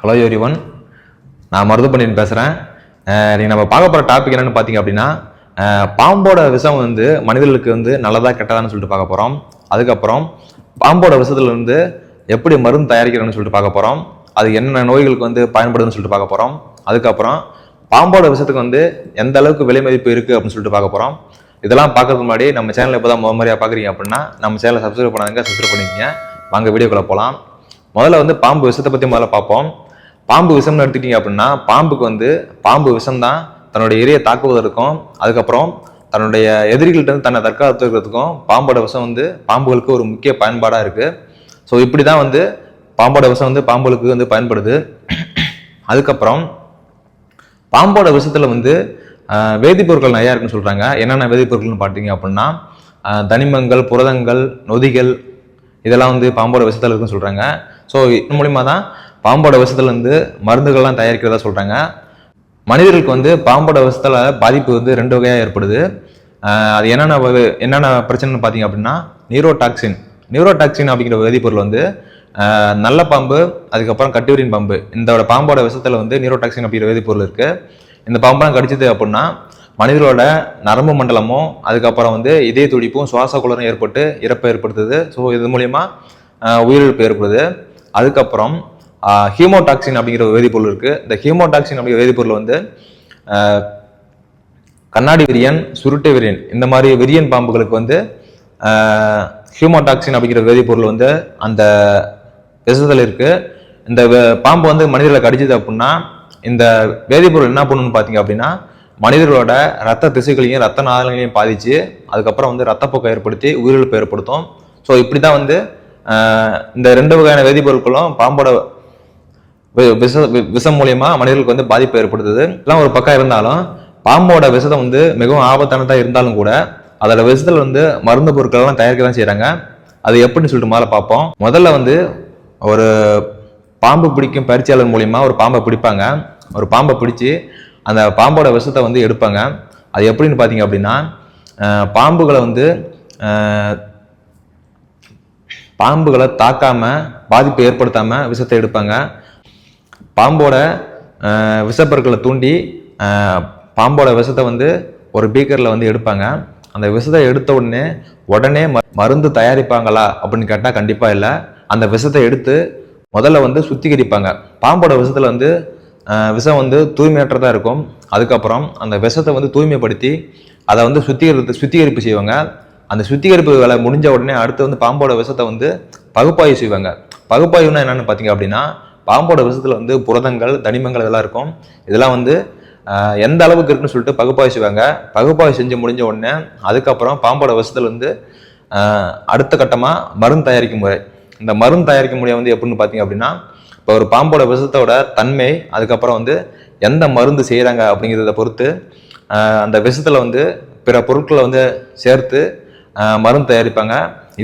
Hello everyone, நான் மருதுபண்டியன் பேசுகிறேன். நீங்கள் நம்ம பார்க்க போகிற டாபிக் என்னென்னு பார்த்தீங்க அப்படின்னா, பாம்போட விஷம் வந்து மனிதர்களுக்கு வந்து நல்லதா கெட்டதான்னு சொல்லிட்டு பார்க்க போகிறோம். அதுக்கப்புறம் பாம்போட விஷத்துலேருந்து எப்படி மருந்து தயாரிக்கிறோன்னு சொல்லிட்டு பார்க்க போகிறோம். அது என்னென்ன நோய்களுக்கு வந்து பயன்படுதுன்னு சொல்லிட்டு பார்க்க போகிறோம். அதுக்கப்புறம் பாம்போட விஷத்துக்கு வந்து எந்த அளவுக்கு விலை மதிப்பு இருக்குது அப்படின்னு சொல்லிட்டு பார்க்க போகிறோம். இதெல்லாம் பார்க்கறதுக்கு முன்னாடி நம்ம சேனலை இப்போ தான் முறையாக பார்க்குறீங்க அப்படின்னா நம்ம சேனலை சப்ஸ்கிரைப் பண்ணாதீங்க, சப்ஸ்கிரைப் பண்ணிக்கங்க. வாங்க வீடியோக்குள்ளே போகலாம். முதல்ல வந்து பாம்பு விஷத்தை பற்றி முதல்ல பார்ப்போம். பாம்பு விஷம்னு எடுத்துக்கிட்டீங்க அப்படின்னா, பாம்புக்கு வந்து பாம்பு விஷம் தான் தன்னுடைய இரையை தாக்குவதற்கும், அதுக்கப்புறம் தன்னுடைய எதிரிகள்கிட்ட தன்னை தற்காத்துக்கிறதுக்கும் பாம்போட விஷம் வந்து பாம்புகளுக்கு ஒரு முக்கிய பயன்பாடாக இருக்குது. ஸோ இப்படி தான் வந்து பாம்போட விஷம் வந்து பாம்புகளுக்கு வந்து பயன்படுது. அதுக்கப்புறம் பாம்போட விஷத்துல வந்து வேதிப்பொருட்கள் நிறையா இருக்குன்னு சொல்கிறாங்க. என்னென்ன வேதிப்பொருட்கள்னு பார்த்தீங்க அப்படின்னா, தனிமங்கள், புரதங்கள், நொதிகள், இதெல்லாம் வந்து பாம்போட விஷத்தில் இருக்குன்னு சொல்கிறாங்க. ஸோ இது மூலிமா தான் பாம்போட விஷத்துலேருந்து மருந்துகள்லாம் தயாரிக்கிறதா சொல்கிறாங்க. மனிதர்களுக்கு வந்து பாம்போட விஷத்தில் பாதிப்பு வந்து 2 வகையாக ஏற்படுது. அது என்னென்ன பிரச்சனைன்னு பார்த்தீங்க அப்படின்னா, நியூரோடாக்சின் அப்படிங்கிற வேதிப்பொருள் வந்து நல்ல பாம்பு, அதுக்கப்புறம் கட்டுவிரின் பாம்பு, இந்த பாம்போட விஷத்தில் வந்து நியூரோடாக்சின் அப்படிங்கிற வேதிப்பொருள் இருக்குது. இந்த பாம்பெல்லாம் கடிச்சது அப்படின்னா மனிதர்களோட நரம்பு மண்டலமும், அதுக்கப்புறம் வந்து இதய துடிப்பும், சுவாச குளரும் ஏற்பட்டு இறப்பை ஏற்படுத்துது. ஸோ இது மூலிமா உயிரிழப்பு ஏற்படுது. அதுக்கப்புறம் ஹீமோடாக்சின் அப்படிங்கிற ஒரு வேதிப்பொருள் இருக்குது. இந்த ஹீமோடாக்சின் அப்படிங்கிற வேதிப்பொருள் வந்து கண்ணாடி விரியன், சுருட்டை விரியன், இந்த மாதிரி விரியன் பாம்புகளுக்கு வந்து ஹீமோடாக்சின் அப்படிங்கிற வேதிப்பொருள் வந்து அந்த விஷத்தில் இருக்குது. இந்த பாம்பு வந்து மனிதர்களை கடிச்சது அப்படின்னா இந்த வேதிப்பொருள் என்ன பண்ணணும்னு பார்த்தீங்க அப்படின்னா, மனிதர்களோட ரத்த திசுக்களையும் ரத்த நாளங்களையும் பாதிச்சு, அதுக்கப்புறம் வந்து ரத்தப்போக்கை ஏற்படுத்தி உயிரிழப்பு ஏற்படுத்தும். ஸோ இப்படி தான் வந்து இந்த 2 வகையான வேதிப்பொருட்களும் பாம்போட விஷம் மூலியமா மனிதர்களுக்கு வந்து பாதிப்பு ஏற்படுத்துது. எல்லாம் ஒரு பக்கம் இருந்தாலும் பாம்போட விஷத்தை வந்து மிகவும் ஆபத்தானதா இருந்தாலும் கூட அதோட விஷத்துல வந்து மருந்து பொருட்கள் எல்லாம் தயாரிக்க தான் செய்யறாங்க. அது எப்படின்னு சொல்லிட்டு முதல்ல பார்ப்போம். முதல்ல வந்து ஒரு பாம்பு பிடிக்கும் பயிற்சியாளர் மூலியமா ஒரு பாம்பை பிடிப்பாங்க. ஒரு பாம்பை பிடிச்சி அந்த பாம்போட விஷத்தை வந்து எடுப்பாங்க. அது எப்படின்னு பார்த்தீங்க அப்படின்னா, பாம்புகளை தாக்காம பாதிப்பு ஏற்படுத்தாம விஷத்தை எடுப்பாங்க. பாம்போட விஷப்பொருட்களை தூண்டி பாம்போட விஷத்தை வந்து ஒரு பீக்கரில் வந்து எடுப்பாங்க. அந்த விஷத்தை எடுத்த உடனே மருந்து தயாரிப்பாங்களா அப்படின்னு கேட்டால் கண்டிப்பாக இல்லை. அந்த விஷத்தை எடுத்து முதல்ல வந்து சுத்திகரிப்பாங்க. பாம்போட விஷத்துல வந்து விஷம் வந்து தூய்மையற்றதாக இருக்கும். அதுக்கப்புறம் அந்த விஷத்தை வந்து தூய்மைப்படுத்தி அதை வந்து சுத்திகரிப்பு செய்வாங்க. அந்த சுத்திகரிப்பு வேலை முடிஞ்ச உடனே அடுத்து வந்து பாம்போட விஷத்தை வந்து பகுப்பாய்வு செய்வாங்க. பகுப்பாய்வுனா என்னன்னு பார்த்தீங்க அப்படின்னா, பாம்போட விஷத்துல வந்து புரதங்கள், தனிமங்கள் இதெல்லாம் இருக்கும். இதெல்லாம் வந்து எந்த அளவுக்கு இருக்குன்னு சொல்லிட்டு பகுப்பாய்வு செய்வாங்க. பகுப்பாய்வு செஞ்சு முடிஞ்ச உடனே அதுக்கப்புறம் பாம்போட விஷத்துல வந்து அடுத்த கட்டமாக மருந்து தயாரிக்கும் முறை. இந்த மருந்து தயாரிக்கும் முறை வந்து எப்படின்னு பார்த்தீங்க அப்படின்னா, இப்போ ஒரு பாம்போட விஷத்தோட தன்மை, அதுக்கப்புறம் வந்து எந்த மருந்து செய்கிறாங்க அப்படிங்கிறத பொறுத்து அந்த விஷத்துல வந்து பிற பொருட்களை வந்து சேர்த்து மருந்து தயாரிப்பாங்க.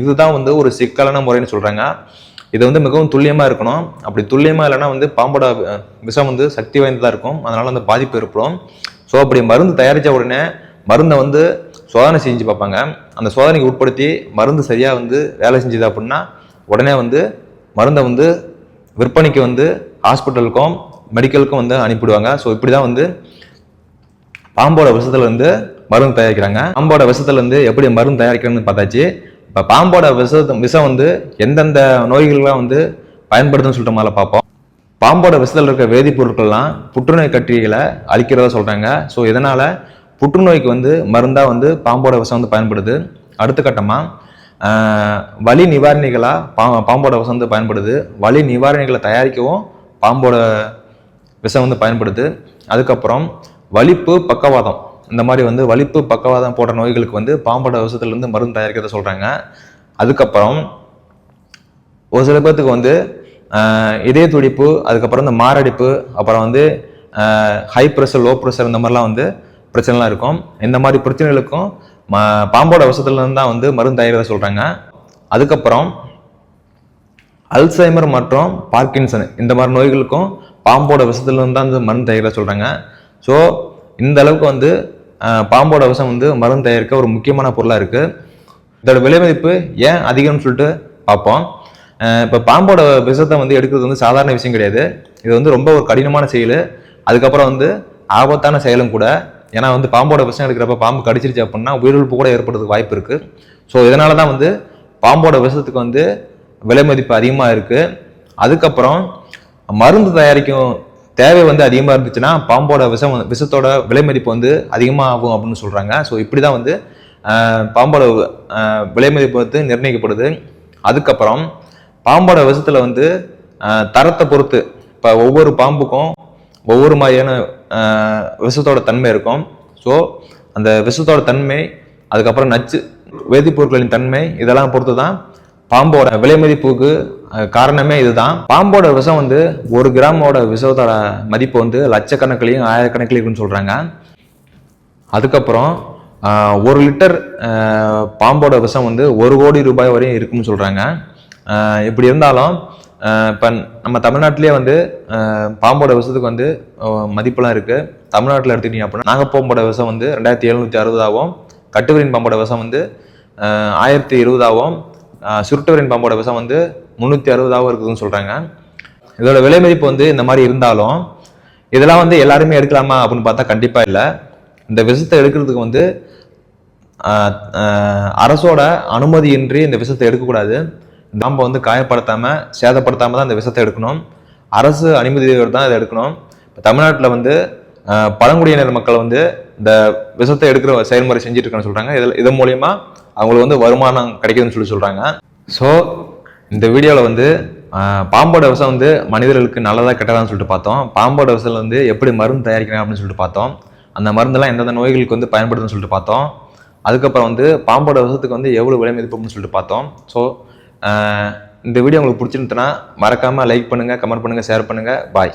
இதுதான் வந்து ஒரு சிக்கலான முறைன்னு சொல்கிறாங்க. இது வந்து மிகவும் துல்லியமாக இருக்கணும். அப்படி துல்லியமாக இல்லைன்னா வந்து பாம்போட விஷம் வந்து சக்தி வாய்ந்ததாக இருக்கும். அதனால அந்த பாதிப்பு ஏற்படும். ஸோ அப்படி மருந்து தயாரித்த உடனே மருந்தை வந்து சோதனை செஞ்சு பார்ப்பாங்க. அந்த சோதனைக்கு உட்படுத்தி மருந்து சரியாக வந்து வேலை செஞ்சுது அப்படின்னா உடனே வந்து மருந்தை வந்து விற்பனைக்கு வந்து ஹாஸ்பிட்டலுக்கும் மெடிக்கலுக்கும் வந்து அனுப்பிடுவாங்க. ஸோ இப்படி தான் வந்து பாம்போட விஷத்துல இருந்து மருந்து தயாரிக்கிறாங்க. பாம்போட விஷத்துல இருந்து எப்படி மருந்து தயாரிக்கிறதுன்னு பார்த்தாச்சு. இப்போ பாம்போட விஷம் வந்து எந்தெந்த நோய்கள்லாம் வந்து பயன்படுதுன்னு சொல்லிட்டு மேலே பார்ப்போம். பாம்போட விஷத்தில் இருக்க வேதிப்பொருட்கள்லாம் புற்றுநோய் கட்டிகளை அழிக்கிறதா சொல்கிறாங்க. ஸோ இதனால் புற்றுநோய்க்கு வந்து மருந்தாக வந்து பாம்போட விஷம் வந்து பயன்படுது. அடுத்த கட்டமாக வலி நிவாரணிகளாக பாம்போட விஷம் வந்து பயன்படுது. வலி நிவாரணிகளை தயாரிக்கவும் பாம்போட விஷம் வந்து பயன்படுது. அதுக்கப்புறம் வலிப்பு, பக்கவாதம், இந்த மாதிரி வந்து வலிப்பு, பக்கவாதம் போன்ற நோய்களுக்கு வந்து பாம்போட விஷத்துலேருந்து மருந்து தயாரிக்கிறத சொல்கிறாங்க. அதுக்கப்புறம் ஒரு சில பேர்த்துக்கு வந்து இதய துடிப்பு, அதுக்கப்புறம் இந்த மாரடைப்பு, அப்புறம் வந்து ஹை ப்ரெஷர், லோ ப்ரெஷர், இந்த மாதிரிலாம் வந்து பிரச்சனைலாம் இருக்கும். இந்த மாதிரி பிரச்சனைகளுக்கும் பாம்போட விஷத்துலேருந்து தான் வந்து மருந்து தயாரிக்கிறத சொல்கிறாங்க. அதுக்கப்புறம் அல்சைமர் மற்றும் பார்க்கின்சன், இந்த மாதிரி நோய்களுக்கும் பாம்போட விஷத்துலேருந்து தான் வந்து மருந்து தயாரிக்கிறத சொல்கிறாங்க. ஸோ இந்த அளவுக்கு வந்து பாம்போட விஷம் வந்து மருந்து தயாரிக்க ஒரு முக்கியமான பொருளாக இருக்குது. இதோட விலை மதிப்பு ஏன் அதிகம்னு சொல்லிட்டு பார்ப்போம். இப்போ பாம்போட விஷத்தை வந்து எடுக்கிறது வந்து சாதாரண விஷயம் கிடையாது. இது வந்து ரொம்ப ஒரு கடினமான செயல். அதுக்கப்புறம் வந்து ஆபத்தான செயலும் கூட. ஏன்னா வந்து பாம்போட விஷம் எடுக்கிறப்ப பாம்பு கடிச்சிருச்சு அப்படின்னா உயிரிழப்பு கூட ஏற்படுறதுக்கு வாய்ப்பு இருக்கு. ஸோ இதனால தான் வந்து பாம்போட விஷத்துக்கு வந்து விலை மதிப்பு அதிகமாக இருக்கு. அதுக்கப்புறம் மருந்து தயாரிக்கும் தேவை வந்து அதிகமாக இருந்துச்சுன்னா பாம்போட விஷத்தோட விலை மதிப்பு வந்து அதிகமாக ஆகும் அப்படின்னு சொல்றாங்க. ஸோ இப்படி தான் வந்து பாம்போட விலை மதிப்பு வந்து நிர்ணயிக்கப்படுது. அதுக்கப்புறம் பாம்போட விஷத்துல வந்து தரத்தை பொறுத்து இப்போ ஒவ்வொரு பாம்புக்கும் ஒவ்வொரு மாதிரியான விஷத்தோட தன்மை இருக்கும். ஸோ அந்த விஷத்தோட தன்மை, அதுக்கப்புறம் நச்சு வேதிப்பொருட்களின் தன்மை, இதெல்லாம் பொறுத்து தான் பாம்போட விலை மதிப்புக்கு காரணமே இதுதான். பாம்போட விஷம் வந்து 1 கிராமோட விஷத்தோட மதிப்பு வந்து லட்சக்கணக்கிலையும் ஆயிரக்கணக்கிலையும் சொல்றாங்க. அதுக்கப்புறம் 1 லிட்டர் பாம்போட விஷம் வந்து 1 கோடி ரூபாய் வரையும் இருக்குன்னு சொல்றாங்க. இப்படி இருந்தாலும் இப்போ நம்ம தமிழ்நாட்டிலே வந்து பாம்போட விஷத்துக்கு வந்து மதிப்பெல்லாம் இருக்கு. தமிழ்நாட்டில் எடுத்துக்கிட்டீங்க அப்படின்னா நாகப்பாம்போட விஷம் வந்து 2760ஆகவும், கட்டுவரின் பாம்போட விஷம் வந்து 1020ஆகவும், சுருட்டவரின் பாம்போட விஷம் வந்து 360ஆகவும் இருக்குதுன்னு சொல்றாங்க. இதோட விலை மதிப்பு வந்து இந்த மாதிரி இருந்தாலும் இதெல்லாம் வந்து எல்லாருமே எடுக்கலாமா அப்படின்னு பார்த்தா கண்டிப்பா இல்லை. இந்த விஷத்தை எடுக்கிறதுக்கு வந்து அரசோட அனுமதியின்றி இந்த விஷத்தை எடுக்கக்கூடாது. பாம்பை வந்து காயப்படுத்தாம சேதப்படுத்தாம தான் இந்த விஷத்தை எடுக்கணும். அரசு அனுமதியோடு தான் இதை எடுக்கணும். இப்போ தமிழ்நாட்டில் வந்து பழங்குடியினர் மக்கள் வந்து இந்த விஷத்தை எடுக்கிற செயல்முறை செஞ்சுட்டு இருக்கேன்னு சொல்றாங்க. இதன் மூலியமா அவங்களுக்கு வந்து வருமானம் கிடைக்குதுன்னு சொல்றாங்க. ஸோ இந்த வீடியோவில் வந்து பாம்போட விஷம் வந்து மனிதர்களுக்கு நல்லதா கெட்டதான்னு சொல்லிட்டு பார்த்தோம். பாம்போட விஷம் வந்து எப்படி மருந்து தயாரிக்கிறாங்க அப்படின்னு சொல்லிட்டு பார்த்தோம். அந்த மருந்தெல்லாம் எந்தெந்த நோய்களுக்கு வந்து பயன்படுதுன்னு சொல்லிட்டு பார்த்தோம். அதுக்கப்புறம் வந்து பாம்போட விஷத்துக்கு வந்து எவ்வளவு விலை மதிப்பு அப்படின்னு சொல்லிட்டு பார்த்தோம். ஸோ இந்த வீடியோ உங்களுக்கு பிடிச்சிருந்துச்சுன்னா மறக்காம லைக் பண்ணுங்க, கமெண்ட் பண்ணுங்க, ஷேர் பண்ணுங்க. பாய்.